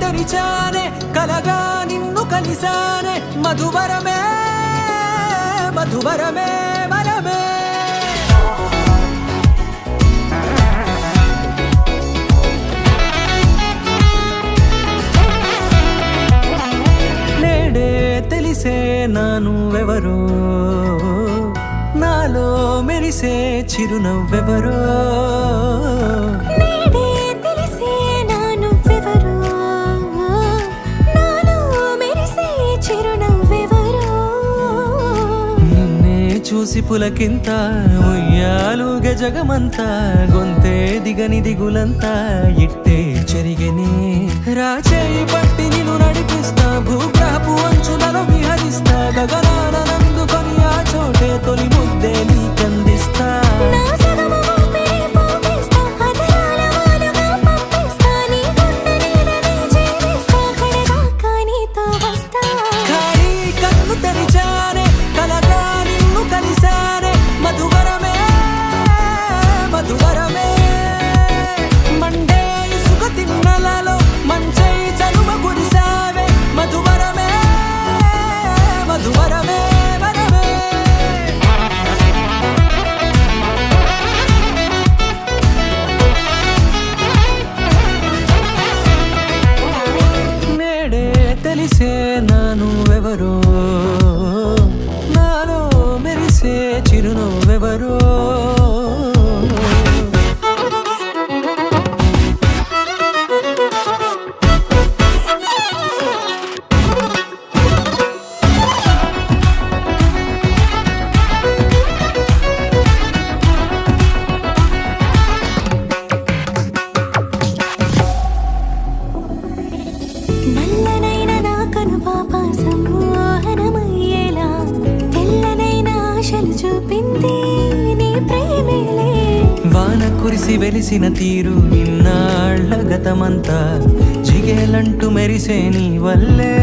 తెరిచానే కలగా నిన్ను కలిసానే మధువరమే మధువరమే వరమే నేడే తెలిసే నానువెవరో నాలో మెరిసే చిరునవ్వెవరో చూసి పులకింత ఉయ్యాలుగ జగమంతా గొంతే దిగని దిగులంతా ఇట్టే చెరిగనే రాచేయి పట్టి నిన్ను నడిపిస్తా భూగ్రహపు అంచులలో విహరిస్తా గగనాన నందుకొని ఆ చోటే తొలి ముద్దే నీకందిస్తా తెలిసే నానువెవరో నాలో మెరిసే చిరునవ్వెవరో వాన కురిసి వెలిసిన తీరు ఇన్నాళ్ల గతమంతా జిగేలంటూ మెరిసే నీ వల్లే